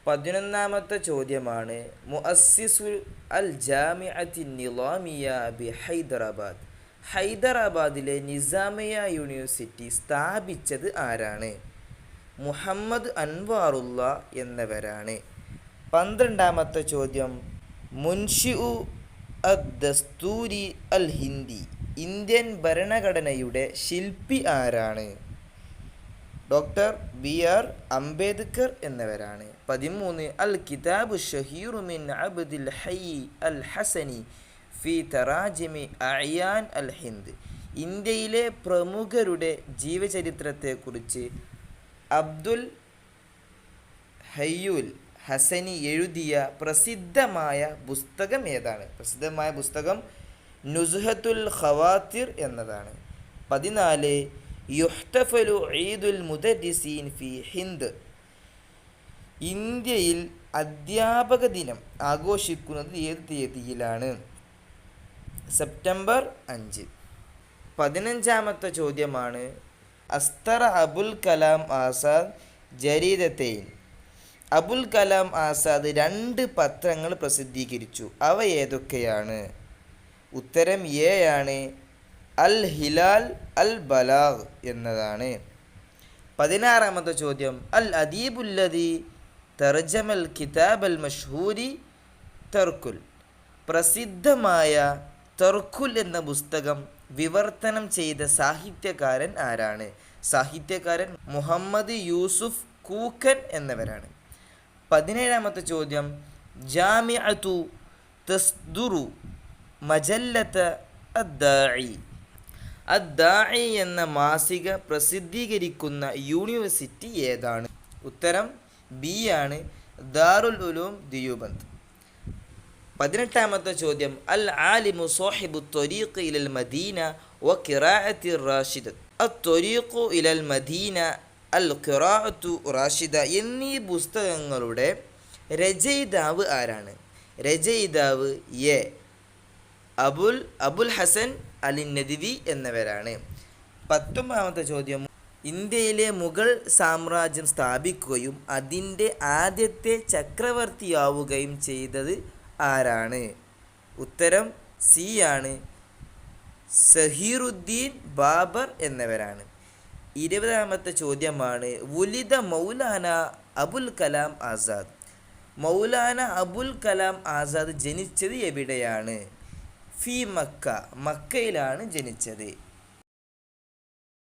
11ാമത്തെ ചോദ്യമാണ് മുഅസ്സിസു അൽ ജാമിഅത്തി നിളാമിയ ബി ഹൈദരാബാദ്. ഹൈദരാബാദിലെ നിസാമിയ യൂണിവേഴ്സിറ്റി സ്ഥാപിച്ചത് ആരാണ്? മുഹമ്മദ് അൻവാറുള്ള എന്നവരാണ്. 12ാമത്തെ ചോദ്യം മുൻഷിഉ അദ്ദസ്തൂരി അൽ ഹിന്ദി. ഇന്ത്യൻ ഭരണഘടനയുടെ ശില്പി ആരാണ്? Doctor B R. അംബേദ്കർ എന്നവരാണ്. 13 അൽ കിതാബു ഷഹീറു മിൻ അബ്ദിൽ ഹയ്യ് അൽ ഹസനി ഫി തറാജിമി അയാൻ അൽ ഹിന്ദ്. ഇന്ത്യയിലെ പ്രമുഖരുടെ ജീവചരിത്രത്തെക്കുറിച്ച് അബ്ദുൽ ഹയ്യുൽ ഹസനി എഴുതിയ പ്രസിദ്ധമായ പുസ്തകം ഏതാണ്? പ്രസിദ്ധമായ പുസ്തകം നുസ്ഹത്തുൽ ഖവാത്തിർ എന്നതാണ്. 14 യുഹ്തഫലു ഈദുൽ മുദരിസീൻ ഫി ഹിന്ദ്. ഇന്ത്യയിൽ അധ്യാപക ദിനം ആഘോഷിക്കുന്നത് ഏത് തീയതിയിലാണ്? സെപ്റ്റംബർ 5. 15ാമത്തെ ചോദ്യമാണ് അസ്തറ അബുൽ കലാം ആസാദ് ജരീദത്തൈൻ. അബുൽ കലാം ആസാദ് 2 പത്രങ്ങൾ പ്രസിദ്ധീകരിച്ചു. അവ ഏതൊക്കെയാണ്? ഉത്തരം എ ആണ്, അൽ ഹിലാൽ അൽ ബലാഗ് എന്നതാണ്. 16ാമത്തെ ചോദ്യം അൽ അദീബുല്ലദി തർജമൽ കിതാബ് അൽ മഷ്ഹൂരി തർക്കുൽ. പ്രസിദ്ധമായ തർക്കുൽ എന്ന പുസ്തകം വിവർത്തനം ചെയ്ത സാഹിത്യകാരൻ ആരാണ്? സാഹിത്യകാരൻ മുഹമ്മദ് യൂസുഫ് കൂക്കൻ എന്നവരാണ്. 17ാമത്തെ ചോദ്യം ജാമിഅതു തസ്ദുറു മജല്ലത അദ്ദാഇ. അദ്ദാഇ എന്ന മാസിക പ്രസിദ്ധീകരിക്കുന്ന യൂണിവേഴ്സിറ്റി ഏതാണ്? ഉത്തരം ബി ആണ്, ദാറുൽ ഉലൂം ദിയോബന്ദ്. 18ാമത്തെ ചോദ്യം അൽ ആലിമു സാഹിബു ത്വരീഖ് ഇലൽ മദീന വ ഖിറാഅത്തി റാഷിദ. അത്വരീഖു ഇലൽ മദീന അൽ ഖിറാഅത്തു റാഷിദ എന്നീ പുസ്തകങ്ങളുടെ രചയിതാവ് ആരാണ്? രചയിതാവ് എ അബുൽ ഹസൻ അലി നദ്വി എന്നവരാണ്. 19ാമത്തെ ചോദ്യം ഇന്ത്യയിലെ മുഗൾ സാമ്രാജ്യം സ്ഥാപിക്കുകയും അതിൻ്റെ ആദ്യത്തെ ചക്രവർത്തിയാവുകയും ചെയ്തത് ആരാണ്? ഉത്തരം സി ആണ്, സഹീറുദ്ദീൻ ബാബർ എന്നവരാണ്. 20ാമത്തെ ചോദ്യമാണ് വുലിദ മൗലാന അബുൽ കലാം ആസാദ്. മൗലാന അബുൽ കലാം ആസാദ് ജനിച്ചത് എവിടെയാണ്? ഫി മക്ക. മക്കയിലാണ് ജനിച്ചത്.